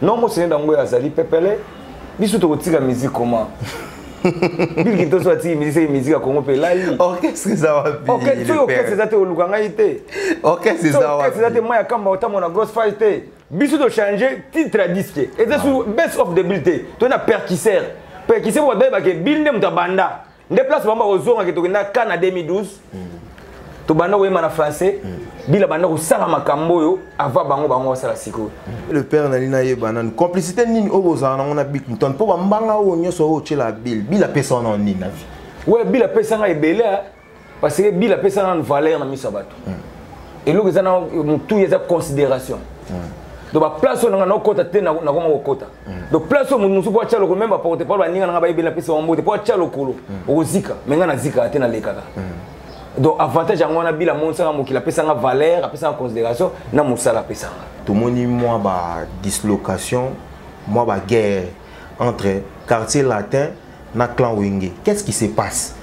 Non, moi c'est dans moi azali pepele. Biso to tika musique comment? Bil ki to so tika musique à Congo pe lali. Orchestre ça va bien. Orchestre ça te olukanga ité. Orchestre ça va. Orchestre ça te maya kamba otamo na grosse fight té. Biso to changer titre disque. Et c'est sur best of the bill té. To na percusseur. Percusseur mo ba ke bill ne mutabanda. Nde place bamba ozonga ke to na Canada 2012. To banda ko yema na français. Bila banda ko sala makambo yo ava bango sala siko. Le père Nalina Yebana complicité nini obozana on a Bill Clinton po bambanga o nyoso o chela Bill Bill apesa on nini na vie. Ouais, Bill apesa nga ebele parce que Bill apesa na valeur na misabato. Et lo kezana mutu yeza considération. Donc ba place on nga kota te na koma kokota. Donc place on musu po chalo ko même porter pas ba ninga nga ba ebele apesa on mbote po chalo kolo. Ozika, menga na zika te na lekaka. Donc avantage on a bila monsa mo ki la pesa nga valeur, apesa en considération na musala pesa. Tout moni moi ba dislocation, moi ba guerre entre quartier latin na clan Wenge. Qu'est-ce qui se passe?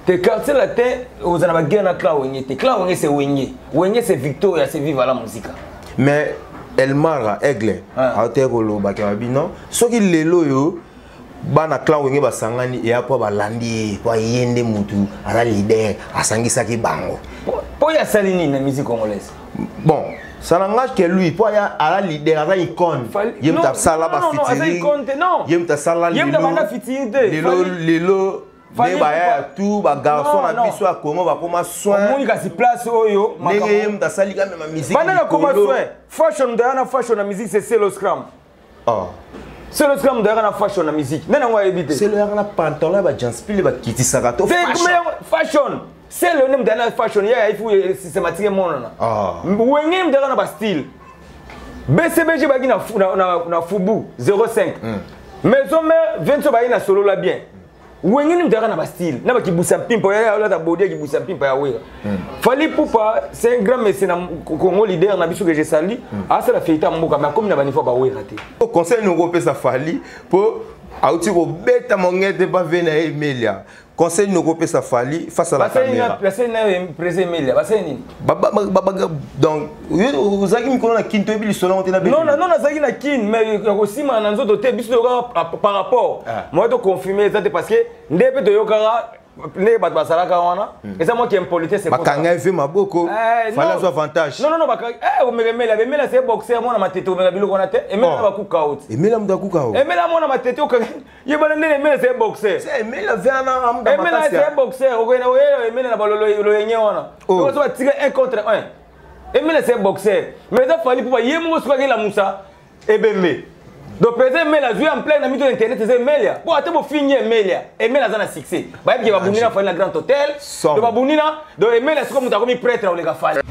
Te quartier latin aux ana ba guerre na clan Wenge. Te clan Wenge c'est Wenge. Wenge c'est Victoria, c'est vive la musique. Mais Elmara Aigle, Aotero Bakabi non, ce qui lelo yo bana clan Wenge basangani et après balandi po yende mutu ala leader asangisa ki bango. Po ya salini na musique congolaise. Bon, ça n'engage que lui po ya ala leader ala icône. Yem ta sala ba fitiri. Yem ta sala lelo. Yem ta bana fitiri te. Lelo ne ba ya tout ba garçon na biso a comment ba koma soin. Moni kasi place oyo makamo. Ne yem ta sali ka même musique. Bana na koma soin. Fashion na fashion na musique c'est le scrum. Oh. C'est le scrum de la fashion la musique. Non, on va éviter. C'est le la pantalon, ba janspil, ba kiti sagato. Fashion. C'est le nom de la fashion. Il faut systématiquer mon nom. Ah. Wengem de la style. BCBG bagi na fubu 05. Maison mère 20 bagi na solo la bien. Wengem de la style. Na ba ki busa pimpo ya la body ki busa pimpo ya wera. Fali Poupa, c'est un grand mécène Congo leader na biso que j'ai sali. Ah ça la fête à mboka mais comme na bani fois ba wera te. Au conseil nous repé ça Fali pour auti ko beta mongete ba vena Emilia. Conseil nous repé ça Fali face à la caméra. Parce que na président Emilia, parce que ni. Donc vous avez mis qu'on a kinto bi solo on na. Non na zaki na kin mais aussi ma nanzo doté biso par rapport. Moi to confirmer ça parce que ndebe to yokara ne bat basalaka wana et ça moi qui impolité c'est quoi bakanga fait maboko fallait avoir avantage non bakanga o memela c'est boxeur moi na matete o mela biloko na te et mela ba kuka out et mela mda kuka out et mela moi na matete o ye bana ne mela c'est boxeur c'est mela vena amda matete mela c'est boxeur o kena o mela na balolo lo yenye wana o so tirer 1 contre 1 et mela c'est boxeur mais ça fallait pour ye mo so la musa et bembe. Donc président Mela joué en plein ami de internet c'est Melia. Pour attendre pour finir Melia. Et Mela a un succès. Bah il va Bunina faire la grand hôtel. De va Bunina donc Mela c'est comme t'as commis prêtre au les gars fall.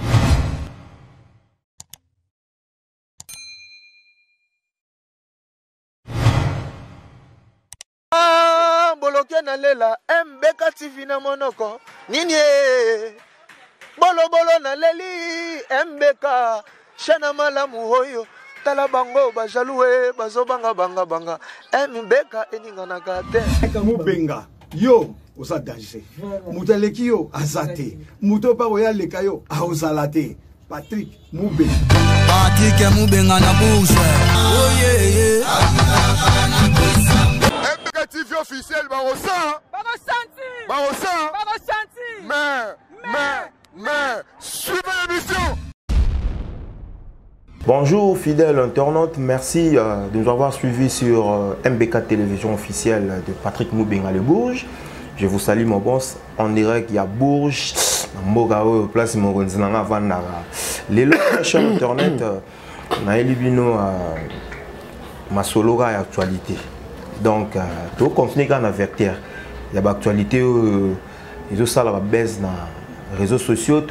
Ah boloké na lela MBK TV na monoko. Nini bolo na leli MBK chana malamu hoyo. Tala bango ba jaloué bazo banga MBK eningana kate Mubenga yo osa danger mutaleki yo azate muto pa oya leka yo aozalate Patrick Mubenga na bouche oh yeah MBK TV officiel barosan mais suivez l'émission. Bonjour fidèles internautes, merci de nous avoir suivis sur MBK Télévision officielle de Patrick Mubenga Le Bourges. Je vous salue mon boss, en direct il y a Bourges, Mbogao, place Moronzinanga Vandara. Les chaînes internet, on a éliminé ma solo actualité. Donc, tout continuer à vecteur. Il y a l'actualité, ils ont ça la baisse dans les réseaux sociaux.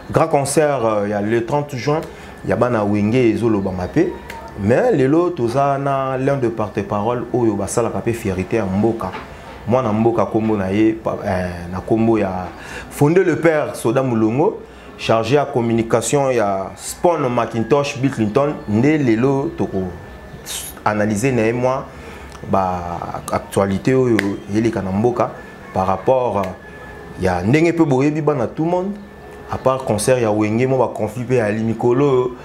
Grand concert, il y a le 30 juin. Il y a Bana Wenge et Zolo Bamapé. Mais les autres, l'un de porte-parole, où il y a fierté à Mboka. Moi, dans Mboka, na Kombo, il y a fondé le père Soda Moulongo, chargé à communication, il y a Spawn Macintosh, Bill Clinton, né les autres, analyser moi, actualité, il y a Mboka, par rapport, il y a Ndenge Peu Boyebi, tout le monde. À part concert, il y a Wenge, moi, conflit à Limikolo,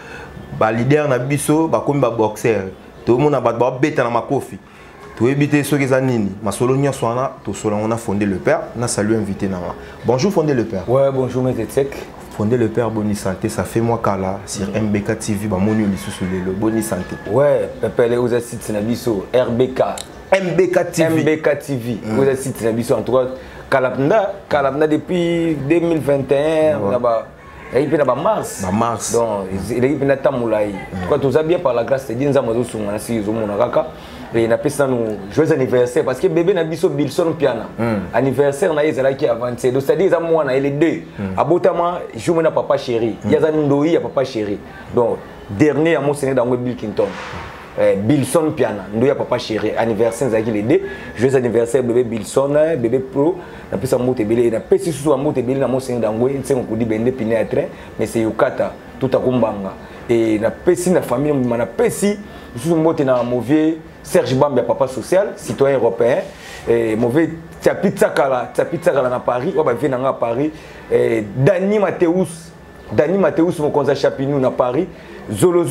ba leader na biso ba comme ba boxer tout le monde a ba beta na makofi to éviter ceux qui anini masolo nyonso wana to solo on a fondé le père na salut invité na bonjour fondé le père. Ouais, bonjour mes Tsek. Fondé le père Boni Santé, ça fait moi kala sur MBK TV ba moni lisusu le Boni Santé. Ouais, pepele vous site na biso RBK MBK TV vous site na biso en tout cas kalapna depuis 2021 là-bas. Et puis là-bas mars. Mars. Donc il est bien tamoulaï. Quand tout ça bien par la grâce de Dieu nous avons sur na si zo mona kaka et na pesa nous joyeux anniversaire parce que bébé na biso Bilson Piana. Anniversaire na ezala qui avancé. Donc c'est-à-dire za moi na les deux. Abotama joue na papa chéri. Ya za ndoi ya papa chéri. Donc dernier à mon séné dans Bill Clinton. Bilson Piana, nous ya papa chéri, anniversaire zaki les deux, joyeux anniversaire bébé Bilson, bébé pro, na pesa moto belé, na pesi sous moto belé na mo senga dangwe, nsengo kudi bende pine à train, mais c'est yokata tout à kumbanga. Et na pesi na famille na pesi sous moto na mauvais Serge Bamba papa social, citoyen européen, et mauvais Pizza Kala na Paris, on va venir à Paris, Dani Mateus mon conseil Chapinou na Paris. Georges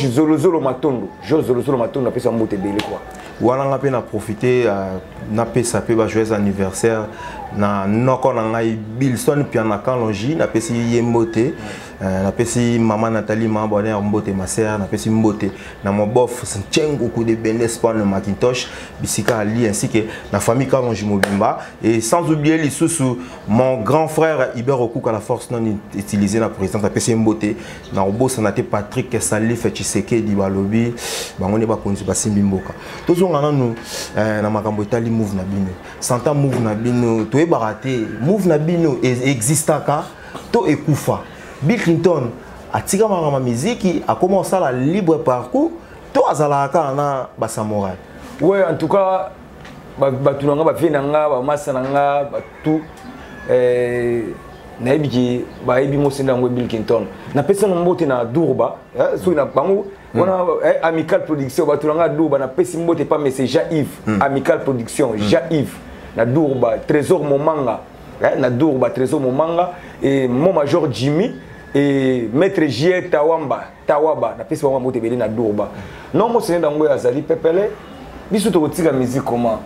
Zolozolo Matondo na pesa mbote belé quoi. Wana nga pe na profiter na pesa pe ba joyeux anniversaire na noko na ngai Bilson Piana Kalonji na pesi yembote na pesi maman Nathalie Mambone mbote ma sœur na pesi mbote na mon bof Nchengo ko de Benespan le Macintosh bisika Ali ainsi que na famille Kalonji Mobimba et sans oublier les sous mon grand frère Iber Okuka la force non utilisée na présidence na pesi mbote na obosa na te Patrick Salif Tshisekedi balobi bango ne ba konzi ba simbi mboka tozo ngana nous na makambo etali move na bino santa move na bino to e baraté move na bino existaka to ekufa Bill Clinton atika ma musique a commencé la libre parcours to azalaka na ba samouraï. Ouais, en tout cas batunanga ba vinanga ba masananga ba tout na ebiki ba ebi mo senda ngo Bill Clinton na pesa no mbote na Durba so na bango wana Amical Production batunanga Durba na pesi mbote pas mais c'est Jean-Yves Amical Production Jean-Yves na Durba Trésor Momanga na Durba Trésor Momanga et mon major Jimmy et maître J Tawaba na pesi mbote belé na Durba non mo senda ngo azali pepele biso to kotika musique comment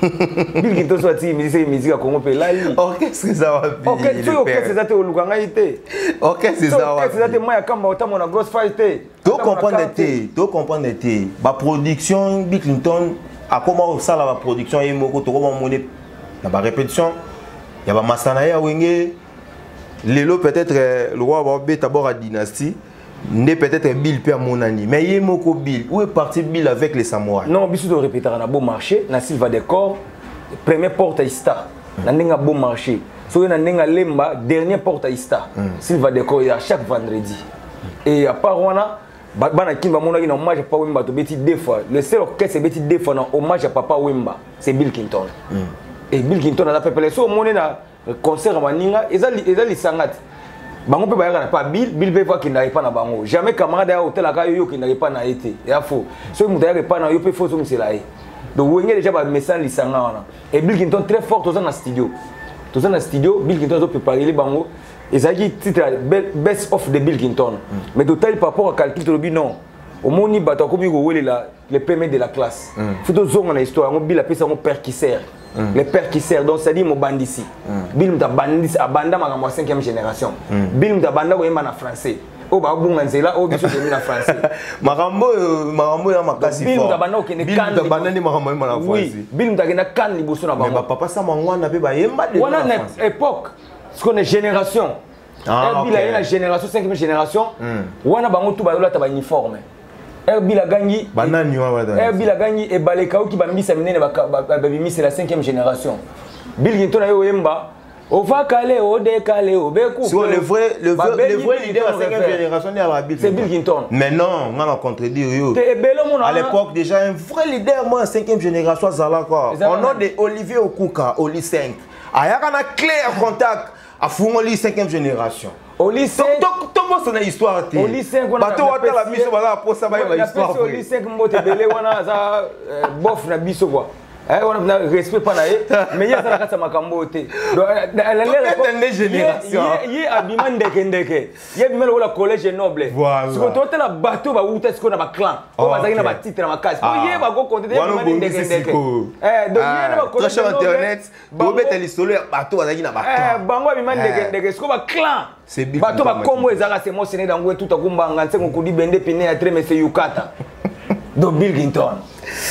Bill Clinton soit ti musique à Congo pe lali. OK, c'est ça va bien. OK, tu OK, c'est ça te olukanga ité. OK, c'est ça va. OK, c'est ça te maya kamba otamo na grosse fight té. Tu comprendre té. Ba production Bill Clinton a comment ça la production et moko to comment monnaie na ba répétition. Ya ba masana ya wenge. Lelo peut-être le roi va beta bord à dynastie. N'est peut-être Bill Père Monani, mais il est moko Bill. Où est parti Bill avec les samouraïs? Non, Bissou de répéter on a beau marché, na Silva Décor, première porte à Ista, na nenga beau marché. So na nenga lemba, dernière porte à Ista. Silva Décor à chaque vendredi. Et à part wana, bana kimba mona ina hommage à Papa Wemba to beti deux fois. Le seul orchestre c'est beti deux fois na hommage à Papa Wemba, c'est Bill Clinton. Et Bill Clinton a fait pelé so moné na concert à Maninga, ezali sangat. Bango pe bayaka na pas Bill pe voit qu'il n'arrive pas na bango. Jamais camarade à hôtel aka yo qui n'arrive pas na été. Ya faux. So mu daya pas na yo pe faux so musela yi. Donc wenge déjà ba message lisanga wana. Et Bill Clinton très fort dans na studio. Dans na studio, Bill Clinton zo préparer les bango. Ezaki titre best of de Bill Clinton. Mais total par rapport à calcul to bi non. Au moni bato ko bi go wele la les premiers de la classe. Faut zonga na histoire, ngo Bill a pesa mon père qui sert. Les pères qui servent, donc c'est-à-dire mon bandisi. Bill m'a bandisi, abanda ma 5e génération. Bill m'a banda ko yema na français. O ba bunga nzela, o biso de na français. Marambo ya makasi fort. Bill m'a banda ko ne kan. Bill m'a banda ni marambo yema na français. Oui, Bill m'a na kan liboso na bango. Mais papa ça mangwana pe ba yema de. Wana na époque, ce qu'on est génération. Bill a une génération, 5e génération. Wana bango tout ba yola ta ba uniforme. Bill a gagné. Bill a gagné et Balekao qui va misser c'est la 5e génération. Bill Clinton a eu Wemba. On va caler, on décaler, on bécou. Le vrai leader de la 5e génération c'est Bill Clinton. Mais non, on a contredit. À l'époque déjà un vrai leader moi 5e génération Zala quoi. On a de Olivier Okuka, Oli 5. Ayaka na clair contact à Fungoli 5e génération. Au lycée, c'est une histoire. Au lycée, on a Au lycée, on a bof na biso quoi. on a respect pas naé mais il y a ça la carte makambo té donc elle est génération il abima ndeke il abima le collège noble voilà ce qu'on tote la bateau ba uta ce qu'on a ba clan on va dire na ba titre na ma case il ba go compter abima ndeke donc il y a ba collège sur internet bobeta lisolo ya bateau ba na ba clan bango abima ndeke ce qu'on ba clan c'est bien bateau ba kombo ezaka c'est mo sene dango tout akumbanga nsengo kudi bende pine ya tre monsieur Yukata do Bill Clinton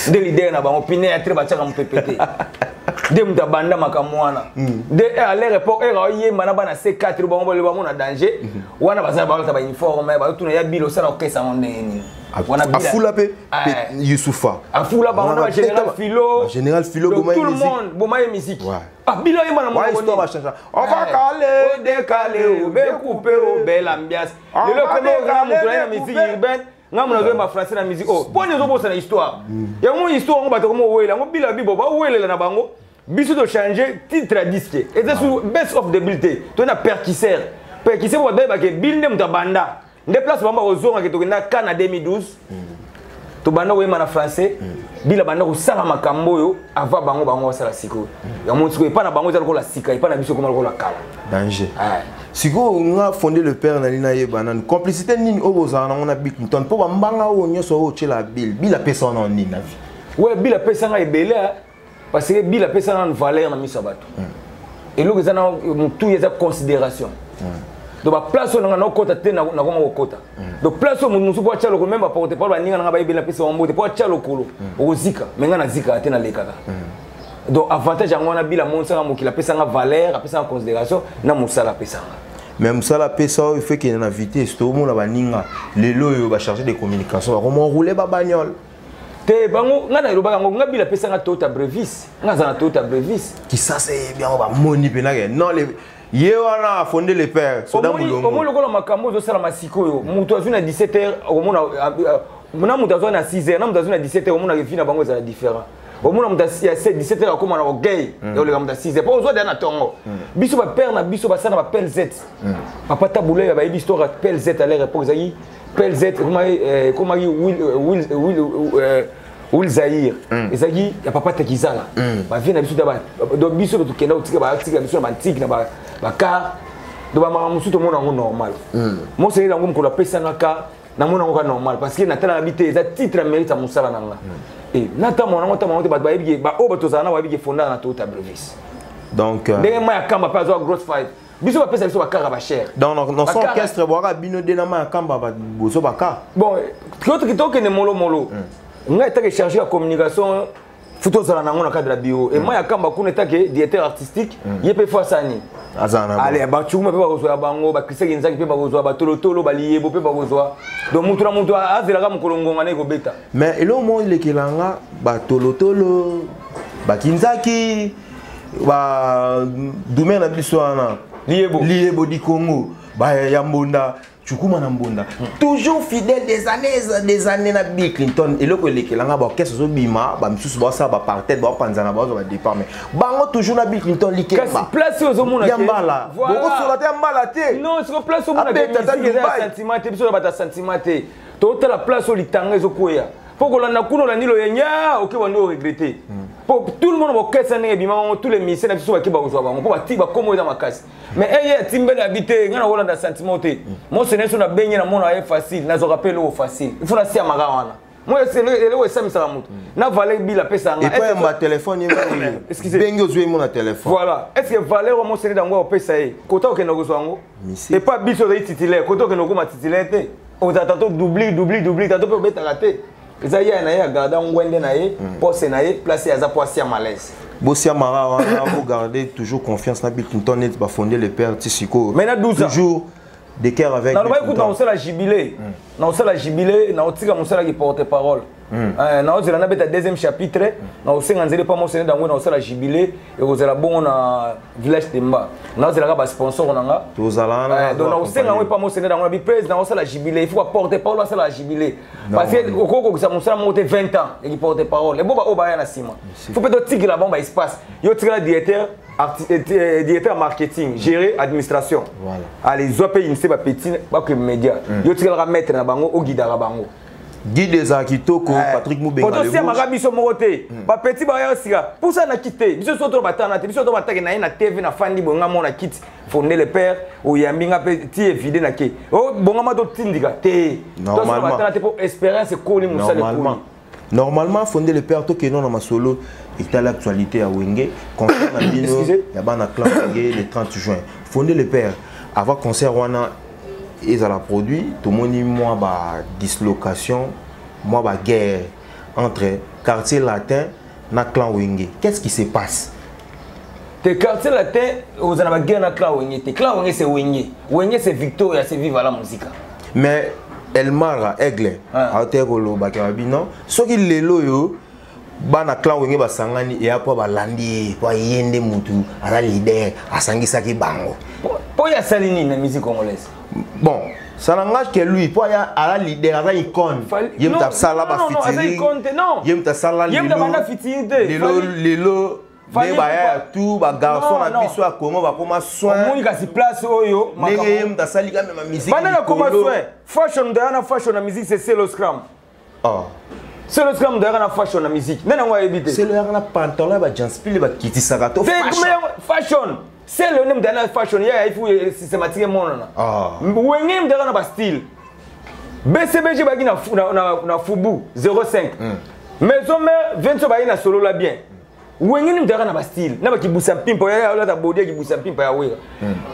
de l'idée na bango pine ya tre ba chaka mpepete de mutabanda makamwana de à l'époque era yemba na bana C4 bango le bango na danger wana bazala ba uniforme ba tuna ya Bill osala okesa ndeni wana afula pe Youssoufa afula bango na général Philo tout le monde boma musique Bill yemba na mongo histoire va changer on va caler décaler ou couper au bel ambiance le comment na musique urbaine ngamu na ma français na musique oh pone zo bosa na histoire ya mo histoire ngo bato mo wela ngo bila bibo ba welela na bango biso to changer titre disque et c'est sur best of the bill to na percusseur wa ba ke bill ne mutabanda nde place bamba ozonga ke to na Canada 2012 to banda ko na français bila banda ko sala makambo yo ava bango sala siko ya mo siko pa na bango za ko la sika pa na biso ko la kala danger siko on a fondé le père Nalina Yebana complicité nini obozana on a Bill Clinton po bambanga o nyoso o chela Bill a personne en nini na vie ouais Bill a personne a ebele parce que Bill a personne en valeur na misabato et lo que na tout yeza considération donc ba place on na kota te na ko kota donc place on musu po chalo ko même ba porter parole ninga na ba ebele pesa on mbote po chalo kolo o zika menga na zika te na lekaka donc avantage yango na Bill a monsa mo ki la pesa nga valeur a pesa en considération na musala pesa même ça la pesa il fait qu'il y a une invité sto mo la baninga lelo yo ba charger de communication ba comment rouler ba bagnole te bango nga na loba ngo nga Bill a pesa nga Toyota Brevis nga za na Toyota Brevis qui ça c'est bien ba moni pe na non les yewana a fondé les pères so da mulongo au moins le makambo zo sala masiko yo mutu azuna 17h au moins na mutu azuna 6h na mutu azuna 17h au moins na fina bango za différent au moins mutu ya 17h comme na gay yo le mutu 6h pas ozo na tongo biso ba père na biso ba sana ba PLZ papa tabule ya ba histoire PLZ à l'époque zayi PLZ comment Will Zahir ezaki ya papa tekizala ba vie na biso da ba do biso to kenda utika ba tika biso na antique na ba car do ba mama musu to mona ngo normal mo se ngo mkola pesa na ka na mona ngo normal parce que na tala habité za titre mérite musala nanga et nata mona ngo ta mona ba ba yebige ba o ba to zana ba yebige fonda na Toyota Brevis donc ndenge ma ya kamba pa zo gross fight biso ba pesa biso ba car ba cher dans son orchestre boira bino de na ma ya kamba ba bozo ba car bon kitoke ne molo nga etake chargé la communication photo za na ngona cadre bio et moi ya kamba kuna etake directeur artistique yepe fasani azana allez ba chuma pe ba kozwa bango ba Christian Nzaki pe ba kozwa ba tolotolo ba liebo pe ba kozwa donc mutu azela ka mukolongonga na ko beta mais elo mo ile kilanga ba tolotolo ba Kinzaki ba dume na biso ana liebo di Congo ba ya mbonda Chukuma na mbonda toujours fidèle des années na Bill Clinton et loko lekelanga ba orchestre zo bima ba misusu ba sa ba partet ba panzana ba zo ba départ mais bango toujours na Bill Clinton likeba place aux hommes ya mbala boko sur la te mbala te non c'est place aux hommes na sentiment te biso ba ta sentiment te to la place au litanga zo koya pour que l'on kuno la nilo yenya ok on doit regretter pour tout le monde au caisse na bima tous les ministères na biso ba ke ba zo ba pour ba ti ba komo dans ma casse mais eye timbele habité ngana wala na sentiment te moi ce n'est sur na benye na mona est facile na zo rappel au facile il faut la sia magawana moi c'est le ça me ça mutu na valer Bill a pesa nga et puis ma téléphone excusez bengo zo mon téléphone voilà est-ce que valer moi c'est dans ngo pesa e kota okenda ko zwango et pas biso de titulaire kota okenda ko ma titulaire te on t'attend doubler t'attends peut beta rater ça y a na ya garda ngwende na ye poste na ye placer à za poissia malaise Bossia Mara, vous gardez toujours confiance dans Bill Clinton et fonder le père Tissiko. Mais toujours des cœurs avec. Non, on sait la jubilé. On sait la jubilé, on sait la porte-parole. On sait la deuxième chapitre. On sait pas mentionné dans on sait la jubilé et on sait la bonne village Temba. On sait la sponsor on a. Tous allants. Donc on sait pas mentionné dans le président on sait la jubilé. Il faut porte-parole on sait la jubilé. Parce que au cours que ça on sait monter 20 ans et porte-parole. Et bon ba na sima. Il faut peut-être tirer la bombe espace. Yo tirer la directeur marketing, gérer administration. Voilà. Allez, zo paye une petit pas que média. Yo tirer la mettre na bango au guide bango. Guy des Akitoko, Patrick Moubenga. Quand on sait ma biso moroté, ba petit ba ya sika. Pour ça na quitté. Biso soto batana, biso soto bataki na TV na fandi bonga mona kit. Fondé le père ou yambinga petit évidé na ke. Oh bonga ma to tindika te. Normalement batana te pour espérance ko li musa le ko. Normalement fondé le père to ke non na solo et à l'actualité à Wenge concert na bino ya bana clan Wenge le 30 juin. Fondé le père avant concert wana ils ont produit tout le monde moi ba dislocation moi ba guerre entre quartier latin na clan Wenge. Qu'est-ce qui se passe? Te quartier latin vous avez la guerre na clan Wenge. Te clan Wenge c'est Wenge. Wenge c'est Victoria, c'est vive la musique. Mais Elmara Aigle a été rolo ba kabino so ki lelo yo bana clan Wenge ba sangani et après ba landi po yende mutu ala leader asangisa ki bango. Po ya salini na musique congolaise. Bon, ça n'engage que lui. Pour y a la leader, à la icône. Il y a sala ba fitiri. Il y a sala lilo. Mais bah tout ba garçon na biso a comment va comment soin. Moni kasi place oyo. Nenge yem ta sali quand même musique. Bana comment soin. Fashion de fashion na musique c'est le scrum. Oh. C'est le scrum de na fashion na musique. Nana wa éviter. C'est le na pantalon ba janspil ba kiti sakato. Fashion. C'est le nom de la fashion, il faut systématiquement. Wengem de la style. BCBG bagi na fubu 05. Maison mère 20 bagi na solo la bien. Wengem de la style. Na ba ki busa pimpo ya la body ki busa pimpo ya wera.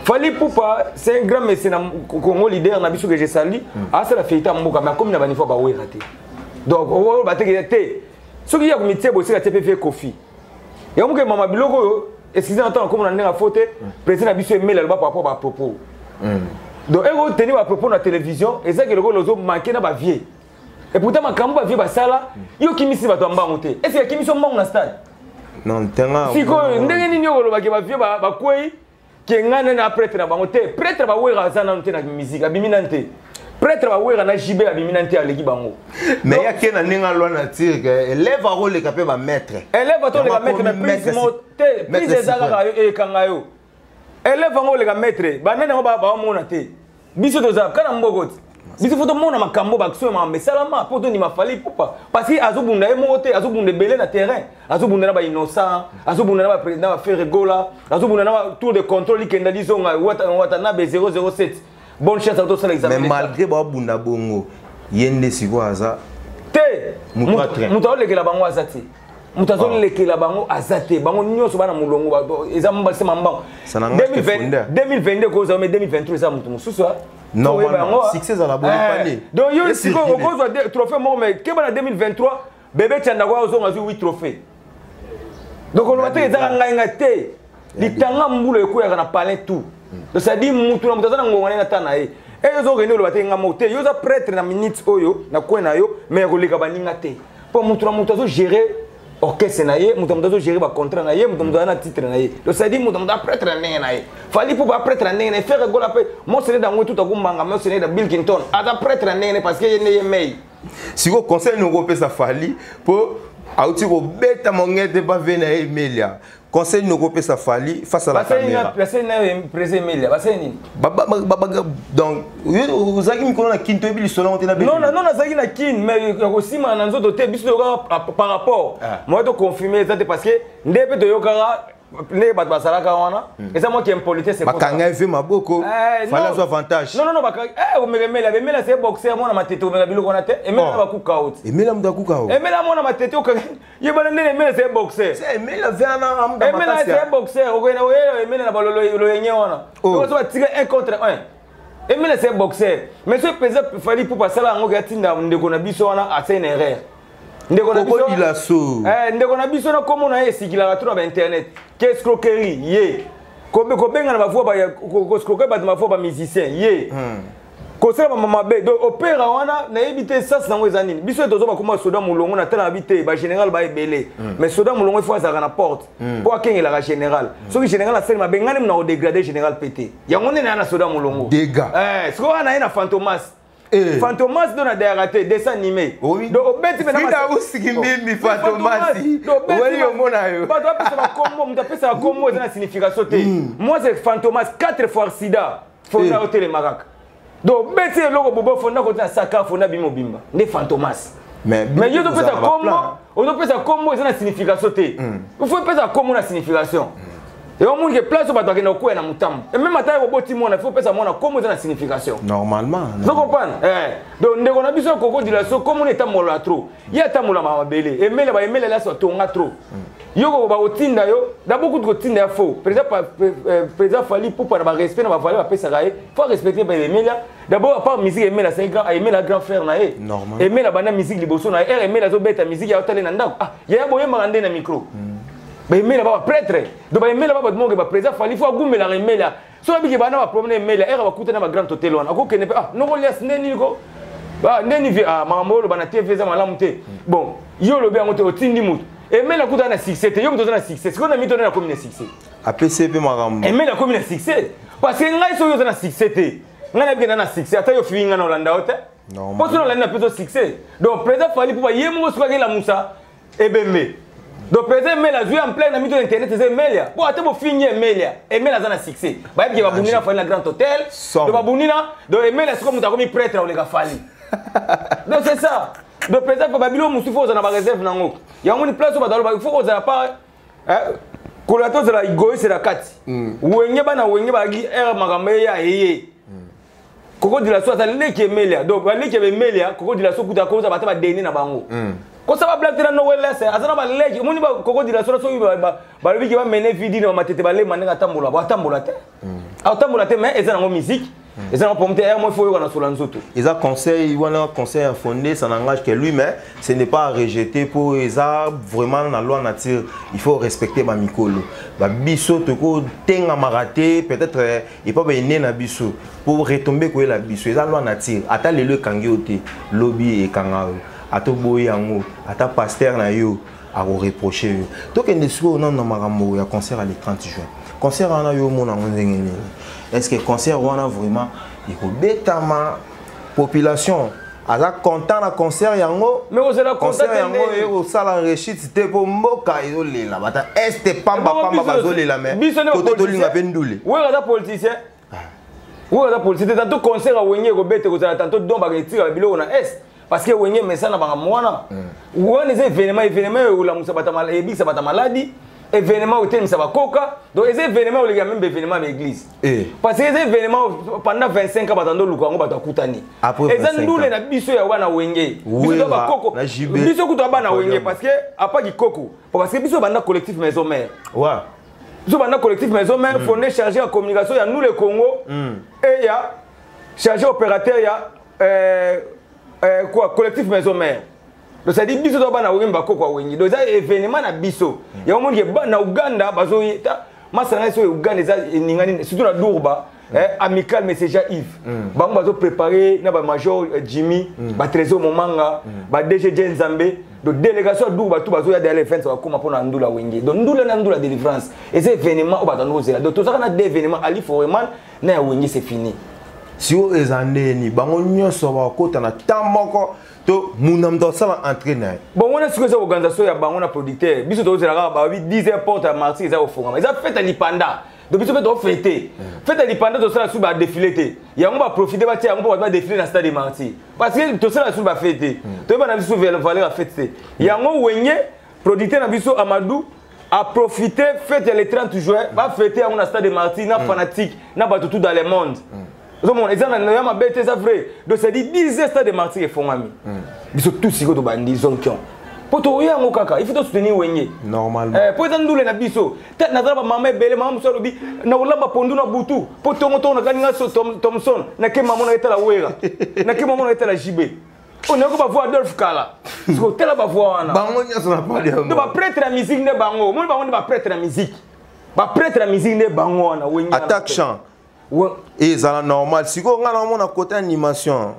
Fali Poupa, c'est un grand mécène Congo leader na biso que j'ai sali. Ah c'est la fête mboka mais comme na ba niveau ba wera te. Donc on va te te. Ce qui y a comme métier bosser la TPF Kofi. Et on que mama biloko excusez-moi, comme on a faute, le président a dit que mail par rapport à propos. Donc, il a tenu à propos de la télévision, et ça que le gars a manqué dans la vie. Et pourtant, quand on va vivre ça, il y a qui mis va tomber en monter. Est-ce qu'il y a qui mis son monde dans le stade? Non, t'es là. Si quoi, il y a qui va vivre quoi, qui est un prêtre dans la monter. Prêtre va voir ça dans la musique, la biminante. Prêtre va voir na JB abiminante à l'équipe bango. Mais il y a qui n'a ninga loi nature que élève à rôle les capé va mettre. Élève à toi les mettre mais plus monter, plus des agara et kangayo. Élève à rôle les mettre, ba nena ba mona te. Biso doza kana mbogot. Biso photo mona makambo ba kusema mais salama poto ni mafali Poupa parce que azobunda e moté, azobunda belé na terrain, azobunda na ba innocent, azobunda na ba président va faire rigola, azobunda na tour de contrôle qui ndali zonga watana be 007. Bonne chance à tous les examens. Mais malgré Babunda Bongo, yende siko aza. Te. Mutazo lekela bango azate. Mutazo lekela bango azate. Bango nyoso bana mulongo ba ezamba se mamba. 2022 ko za mais 2023 ça mutu mususu. Normalement succès à la bonne panier. Donc yo siko ko za trophée mo mais ke bana 2023 bébé tchanda ko zo 8 trophées. Donc on va te ezanga ngate. Litanga mbulo ekoya kana parler tout. Donc ça dit mutu na mutazana ngongana na tana e. Et yo zo reno lo batenga moté. Yo za prêtre na minute oyo na kwena yo mais ko leka baninga te. Pour mutu na mutazo gérer orchestre na ye, mutu mutazo gérer ba contrat na ye, mutu na titre na ye. Donc ça dit mutu na prêtre na ndenge na ye. Fali pour ba prêtre na ndenge na faire gola pe. Mo sene da ngwe tout akumbanga, mo sene da Bill Clinton. Ada prêtre na ndenge parce que ye ne ye mei. Si vous conseil nous repé ça fali pour auti ko beta mongete ba vena Emilia. Conseil nous repé ça fali face à la caméra. Parce que président Emilia, parce que donc vous avez mis qu'on a kinto bi solo on na non non azaki na kin mais aussi mananzo doté biso par rapport moi to confirmer ça parce que ndebe to yokara ne bat basalaka wana et ça moi qui impolité c'est quoi bakanga fait maboko fallait avantage non bakanga o melemela bemela c'est boxer moi na matete o mela biloko na te emela ba kuka out emela mda kuka out emela moi na matete o ye bana ndene emela c'est boxer c'est emela vana amda emela c'est boxer o kwena o emela na balolo lo yenye wana o so tirer 1 contre 1 emela c'est boxer mais ce président fallait pour passer là ngo gatinda ndeko na biso wana a c'est une erreur. Ndeko na biso na komo na esikila ka na internet que escroquerie ye ko benga na bafua ba ko escroquer ba mafua ba musicien ye ko sala ba mama be donc opéra wana na ebité ça sango ezanini biso tozo ba koma soda mulongo na tala habité ba général ba ebelé mais soda mulongo faut ça na porte pour akengela ka général so ki général asali ma bengani na o dégrader général pété yango ne na soda mulongo dégâts ce ko na ina fantomas Fantomas donne à des ratés, dessin animé. Oui. Donc, au bête, mais aussi qui mimi Fantomas. Oui, au monaio. Pas toi, ça va comme, tu ça comme moi, c'est la signification. Moi, c'est Fantomas 4 fois sida. Faut noter les maracas. donc beti eloko bobo fonda ko ta saka fonda bimo bimba ne fantomas mais yo to pesa combo ça na signification té il faut pesa combo na signification et au monde que place ba to na ko na mutam et même ata ko boti mona faut pesa mona combo ça na signification normalement vous comprenez donc ndeko na biso koko dilation comme on est amola trop ya tamola mabele et mele ba emele la so tonga trop yo ba otinda yo da beaucoup de otinda ya faux président fali pour pas respect na ba valeur ba pesa gaé faut respecter ba emela d'abord à part musique emela c'est grand emela grand frère na e emela bana musique liboso na e emela zo beta musique ya hôtel na ndako ah ya boye marande na micro ba emela ba prêtre do ba emela ba monge ba président fali faut agumela emela so biki bana ba promener emela e ba kuta na ba grand hôtel wana ko kene ah no ko lias neni ko ba neni vi ah mamolo bana TV za malamu te bon yo lo bien otindi mutu et mais la coupe na succès te yo mto na succès ce qu'on a mis donné la commune succès APCP marambo et mais la commune succès parce que ngai so yo na succès te ngana bien na succès ata yo finga na Holanda hote non parce que Holanda plutôt succès donc président fali pour yemo so ka la musa et bembe donc président mais la jouer en plein na mito internet c'est melia bon ata bo finir melia et mais la za na succès ba bi ba bunina fali na grand hôtel do ba bunina donc et mais la so comme ta comme prêtre au lega fali donc c'est ça le président pour Babylone musu faut na ba réserve nango ya ngoni place ba dalo ba faut za pas kolato za la igoyi c'est la kati wenye bana wenye ba gi makambe ya yeye koko dila so ta leke melia donc ba leke be melia koko dila so kuta ko za ba ta ba deni na bango ko ça va black tena no wela c'est azana ba leke moni ba koko dila so ba biki ba mene vidi na matete ba le manenga tambola ba tambola te a tambola te mais ezana ngo musique et ça pour moi il faut qu'on a sur l'anzoto. Ils ont conseil fondé, ça n'engage que lui, mais ce n'est pas à rejeter pour ils ont vraiment la loi nature. Il faut respecter ma mikolo. Ba biso toko tenga maraté peut-être il pas bien na biso pour retomber quoi la biso. Ils ont loi nature. Ata le kangiote lobby et kangao. Ato boyango, ata pasteur na yo à reprocher. Donc il est on a marambo ya concert le 30 juin. Concert ana yo mona ngengeni. Est-ce que le concert wana vraiment il faut bétama population aza content na concert yango mais vous êtes concert yango et au sala réussite c'était pour mboka izolela bata est pamba bazolela mais koto tolinga pendule oui aza politicien oui aza politicien tanto concert wenye ko bete ko sala tanto domba ka tira biloko na est parce que wenye mesana banga mwana wana les événements la musa bata mal ebisa bata maladi événement où tu va coca donc les événements où les gars même événements à l'église parce que les événements pendant 25 ans batando lukango batakutani et ça nous les na biso ya wana wenge biso ba koko biso kuto bana wenge parce que apa ki koko parce que biso banda collectif maison mère ouais biso banda collectif maison mère fondé chargé en communication ya nous le Congo et ya chargé opérateur ya quoi collectif maison mère. Donc ça dit biso to bana wemba kokwa wengi donc ça événement na biso ya monde na Uganda bazo masana so Uganda za ningani surtout na Durba amical message Yves bango bazo préparer na ba major Jimmy ba trésor momanga ba DG Nzambe donc délégation Durba tout bazo ya d'aller faire ça comme pour na ndula wengi donc ndula délivrance et ces événements au batando zela donc tout ça na des événements ali foreman na wengi c'est fini si o ezandeni bango nyonso ba kota na tamboko to munamdo sala entraîneur bon on a ce que ça organisation ya bango na producteur biso to zela ba 10h porte à Marseille ça au fond mais ça fait à Lipanda donc biso fait fêter fête à Lipanda to sala sous ba défilé té ya on va profiter ba tia on va défiler dans stade de Marseille parce que to sala sous ba fêter to ba na biso valeur fêter ya ngo wenye producteur na biso Amadou a profité fête le 30 juin va fêter à un stade de Marseille na fanatique na ba tout dans le monde. Donc les gens n'ont pas bête ça vrai. Donc ça dit 10 stades de Marseille et font ami. Ils sont tous sigo to bandi zonkion. Pour to ya ngokaka, il faut soutenir wenye. Normalement. Pour ça ndule na biso. Tête na zaba maman bele maman so lobi na ulamba pondu na butu. Pour to moto na kaninga so Thomson na ke maman na etala wera. Na ke maman na etala jibe. On a pas voir Adolphe Kala. Parce que tela ba voir wana. Bango nya so na pas de. Donc ba prêtre la musique ne bango. Moi bango ba prêtre la musique. Ba prêtre la musique ne bango wana wenye. Attaque chant. Et ça normal si on a mon côté animation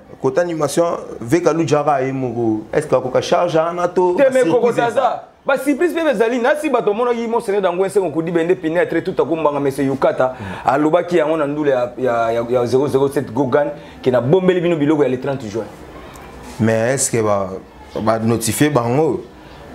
avec Alou Jara et Mogo est-ce que ko charge anato mais koko ça ba si plus bébé zali na si bato mona yi mo sene dans ngwense ko di bende pénétrer tout akombanga monsieur Yukata alobaki yango na ndule ya 007 Gogan qui na bombeli bino biloko ya le 30 juin mais est-ce que ba notifier bango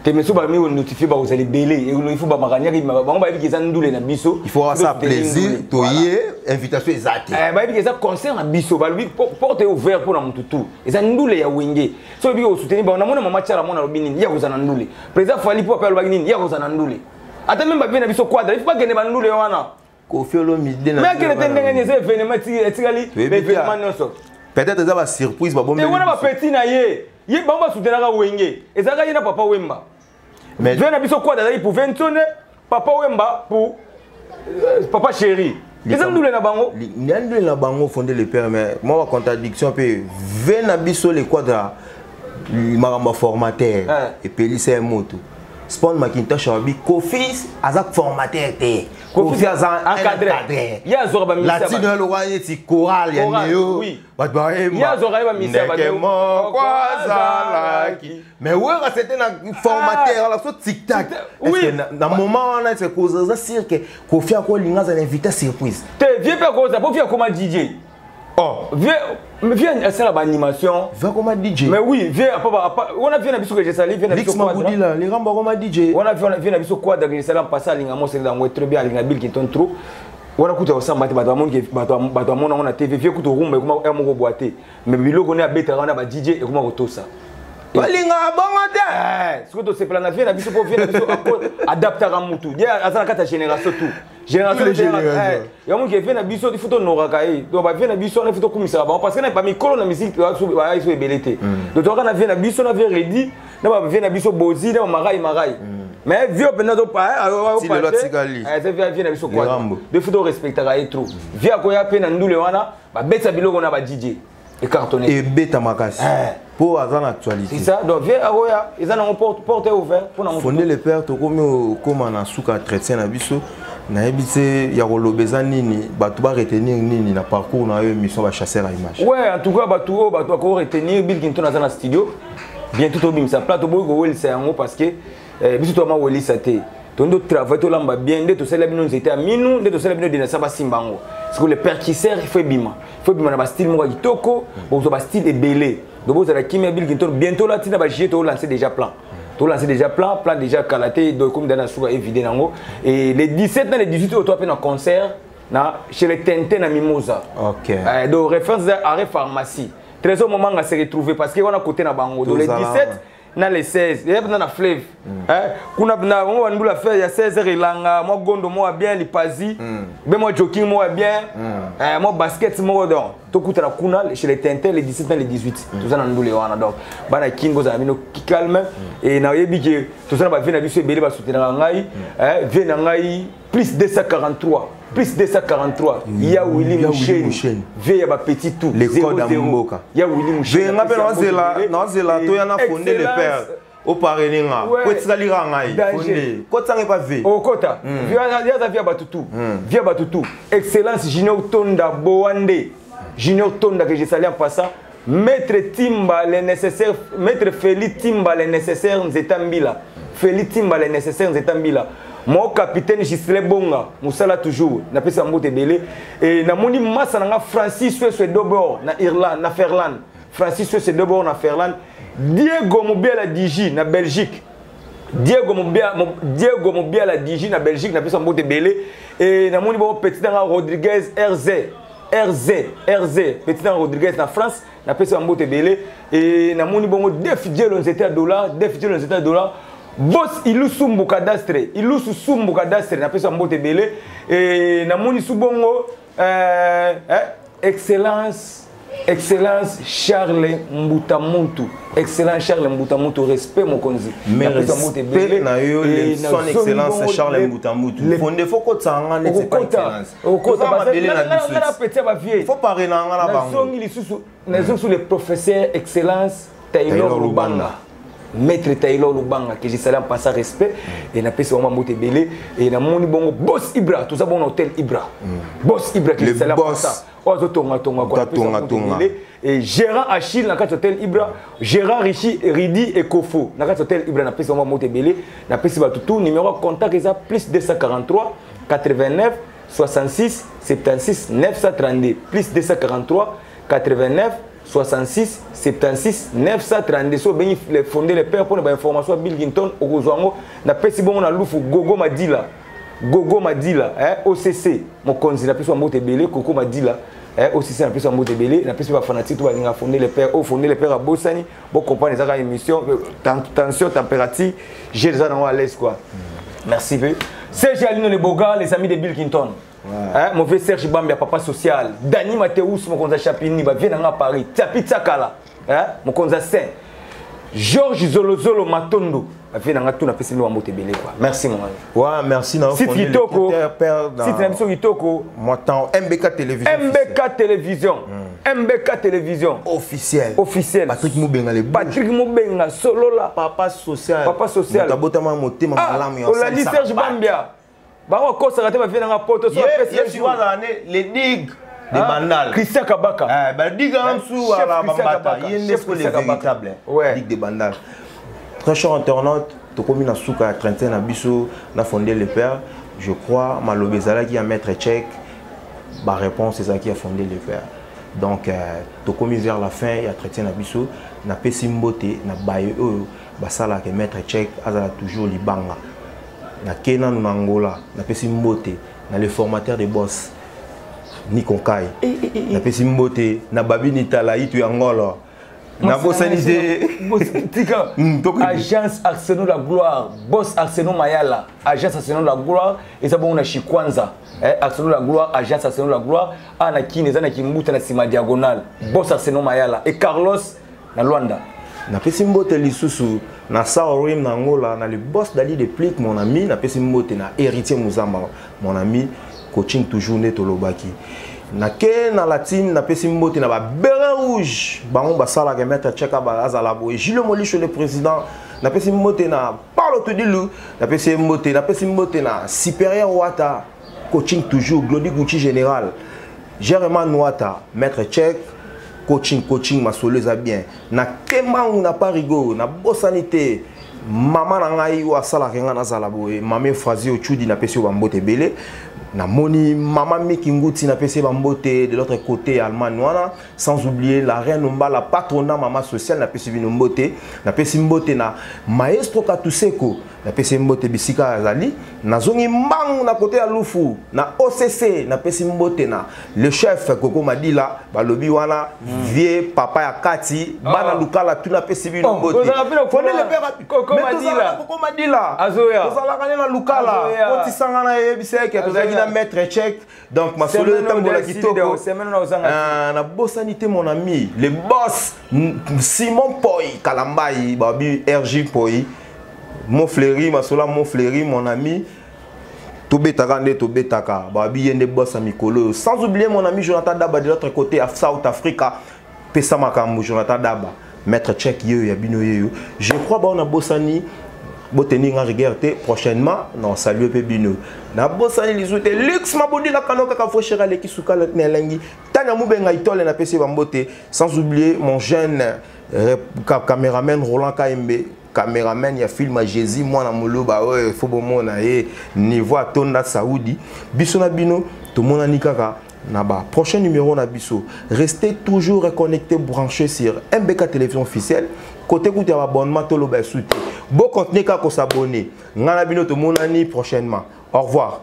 te meso ba mi on notifier ba vous allez belé et il faut ba magania ki ba ba bi kezan ndule na biso il faut avoir ça plaisir toyer invitation exacte ba bi kezan concert na biso ba lui porte ouvert pour na mututu eza ndule ya wenge so bi ko soutenir ba na mona mama chara mona robini ya kozana ndule président fali pour appeler ba nini ya kozana ndule ata même ba bi na biso quadra il faut pas que ne ba ndule wana Kofiolo midé na mais que le tendenga ni ces événements etikali événements non peut-être ça va surprise ba bon mais wana ba petit na ye ba ba soutenir ka wenge ezaka yena papa wemba mais je n'ai pas quoi d'ailleurs pour 20 tonnes papa Wemba pour papa chéri ils ont nous les nabango les nabango fondé le père mais moi contradiction peut venir biso les quadra maramba formateur et puis lycée moto Spawn Macintosh abi Kofi azak formateur té Kofi azak encadré ya zorba misa latino lo wani ti choral ya neo bat ba ya zorba ba misa ba neo kwazalaki mais ouais c'était un formateur la so tic tac oui dans moment on a c'est cause ça cirque Kofi a ko linga za invité surprise te vieux pas cause pour faire comme DJ oh viens à la animation va comme DJ mais oui viens on a vu na biso que je salue viens na biso quoi là les ramba comme DJ on a vu viens na biso quoi que je salue passer linga mo c'est dans très bien linga bill qui ton trop on a kuta osamba te bato monde bato mona on a TV vieux kuto rumba comme un moko boité mais biloko ne abeta on a ba DJ et comment kotosa balinga bongo te ce que to se plan na viens na biso pour viens na biso adapter à mutu dia azana kata génération tout génération ya mon qui vient na biso il faut to noraka e donc ba vient na biso na faut to kumisa ba parce que na pas micro na musique ba iso ebelete donc to na vient na biso na vient ready na ba vient na biso bozi na marai mais vieux pendant to pa si le lot sigali c'est vient na biso quoi de faut to respecter ka trop via ko ya pe na ndule wana ba betsa biloko na ba DJ et cartonné et beta makasi pour avoir l'actualité c'est ça donc viens aroya ils ont porte ouvert pour na fonder le père to comme na suka chrétien na biso na ebité ya kolobeza nini bato ba retenir nini na parcours na yo mission ba chasser à image ouais en tout cas bato ko retenir Bill Kinton na studio bientôt to bimisa plateau boy ko welisa yango parce que biso to ma welisa te tondo travail to lamba bien de to sala bino nzete a minu de to sala bino de na saba simbango parce que le percusseur il faut bima na ba style mo kitoko bo ba style ebelé donc vous allez Kim Bill Kinton bientôt là tina ba jier to lancer déjà plan déjà calaté donc comme dans la souka évidé nango et les 17 dans les 18 au toi un concert na chez les Tintin na Mimosa OK donc référence à pharmacie très au moment on se retrouver parce que on a côté na bango donc les 17 na les 16 et dans la fleuve kuna na on va nous la faire il y a 16 heures ilanga moi gondo moi bien lipazi ben moi jogging moi bien moi basket moi donc to kuta kuna chez les Tintin les 17 dans les 18 tout ça na ndule wana donc bana kingo za mino calme et na yebi que tout ça ba vient na biso ebele ba soutenir ngai vient na ngai plus 243 il y a Willy Mouchen vient ba petit tout les codes à Mboka il y a Willy Mouchen je rappelle non c'est là to yana fondé le père au pareninga ko tsalira ngai fondé ko tsanga pas ve au kota via batutu excellence Junior Tonda Boande Junior Tonda que j'ai salué en passant maître Timba les nécessaires maître Félix Timba les nécessaires Zetambila mon capitaine Gisle Bonga Moussala toujours na pesa mbote belé et na moni massa na Francis Suesse d'abord na Irlande na Ferland Francis Suesse d'abord na Ferland Diego Mobiala Digi na Belgique Diego Mobiala Digi na Belgique na pesa mbote belé et na moni bon petit dans Rodriguez RZ petit dans Rodriguez na France na pesa mbote belé et na moni bon def dielo nzeta $, boss ilusumbu cadastre na pesa mbote belé et na moni subongo excellence Charles Mbutamuntu respect mon konzi mais respect na yo son excellence Charles Mbutamuntu fondé faut ko tsanga ne c'est pas excellence au kota il faut parler na ngala bango na sous le professeur excellence Taylor Lubanga maître Taylor Lubanga que j'ai salé en passant respect et na pesa vraiment mbote belé et na moni bongo boss Ibra tout ça bon hôtel Ibra boss Ibra que j'ai salé en passant ozo tonga quoi et gérant Achille na kat hôtel Ibra gérant Richi Ridi et Kofo na kat hôtel Ibra na pesa vraiment mbote belé na pesa tout numéro contact est plus 243 89 66 76 932 plus 243 89 66 76 932 so bengi fonder le père pour les informations Bill Clinton au Kozwango na pesi bon na lufu Gogo Madila OCC mon konzi na pesi mbote belé Coco Madila OCC na pesi mbote belé na pesi ba fanatique to ba fonder le père au fonder le père à Bossani bon comprendre ça émission tension température j'ai ça dans à l'aise quoi. Merci peu. Serge Alino le Boga les amis de Bill Clinton. Ouais. Mon vieux Serge Bambia, papa social. Dani Mateus, mon konza Chapini, va venir à Paris. Tapi Tsakala, mon konza Saint. Georges Zolozolo Matondo, va venir à tout na pesi no mote belé quoi. Merci mon ami. Ouais, merci na. Site Kitoko. Site na Kitoko. Moi tant MBK Télévision. MBK Télévision. MBK Télévision. Officiel. Officiel. Patrick Moubenga le. Patrick Moubenga solo là. Papa social. Papa social. Tabotama moté ma malamu. On l'a dit Serge Bambia. Bah quoi ça va venir à poto sur les digues de Bandal. Christian Kabaka. Bah digue en dessous à la Bambata. Il y a les véritables. Digue de Bandal. Très cher internaute, to comme na souka trentaine na biso na fondé le père. Je crois Malobezala qui a mettre check. Bah réponse c'est ça qui a fondé le père. Donc to comme vers la fin il y a trentaine na biso na pesi mbote na baye bah ça là que mettre check azala toujours libanga. Na Kenya na Angola na pesi mbote na le formateur de boss Nico Kai na pesi mbote na Babini Tala itu Angola na bosanité tika agence Arsenal la gloire boss Arsenal Mayala agence Arsenal la gloire et ça bon na Chikwanza Arsenal la gloire agence Arsenal la gloire ana kineza na kimbuta na sima diagonal boss Arsenal Mayala et Carlos na Luanda na pesi mbote lisusu na Saorim na Angola na le boss d'Ali de Plique mon ami na pesi mbote na héritier Muzamba mon ami coaching toujours neto lobaki na ke na latine na pesi mbote na ba beret rouge bango basala ke mettre check ba azala boy Gilles Molicho le président na pesi mbote na Paulo Tudilu na pesi mbote na supérieur Wata coaching toujours Glody Gucci général Germain Nwata mettre check coaching masoleza bien na kemangu na parigo na bosanité mama na ngai wa sala kenga na zala boye mame Frazio Chudi na pesi bambote belé na moni mama Miki Nguti na pesi bambote de l'autre côté Allemagne wana sans oublier la reine Omba la patronat mama sociale na pesi binombote na pesi mbote na maestro Katuseko na pesi mbote bisika azali na zongi mbangu na côté ya Lufu na OCC na pesi mbote na le chef Coco Madila balobi wana vie papa ya Kati bana lukala tu na pesi binombote Coco Madila azoya ozala kana lukala koti sangana yebiseke tozaki na mettre check donc ma solo tambola kitoko na bosanité mon ami le boss Simon Poi Kalambai babi RJ Poi mon fléri masola mon fléri mon ami tobetaka nde tobetaka babi yende boss amikolo sans oublier mon ami Jonathan Daba de l'autre côté à South Africa pesa makambo Jonathan Daba mettre check yo ya bino yo je crois ba on a bossani boteni nga regardé prochainement non salut pe bino na bossani les autres luxe mabodi la kanoka ka fochera le kisuka na lengi tanya mubenga itole na pesi bambote sans oublier mon jeune caméraman Roland Kaembe caméraman ya film à Jésus moi na moloba ouais faut bon mona niveau atonda Saoudi biso na bino to mona nikaka na ba prochain numéro na biso restez toujours connectés branchés sur MBK Télévision officielle côté côté abonnement to lo ba soutien bon contenu ka ko s'abonner ngana bino to mona ni prochainement au revoir.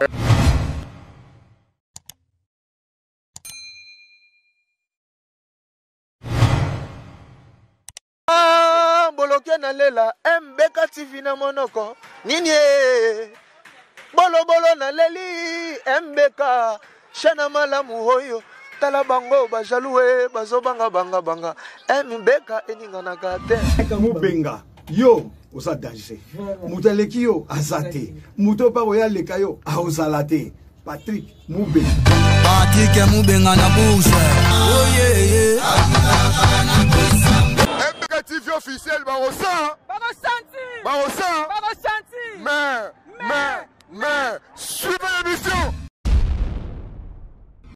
Na lela MBK TV na monoko nini bolo na leli MBK shana malamu hoyo tala bango bajalue bazobanga banga MBK eninga na kate Moubenga yo osa danger mutaleki yo azate muto pa oya leka yo aozalate Patrick Moubenga Moubenga na bouche oh yeah MBK TV officiel barosa mais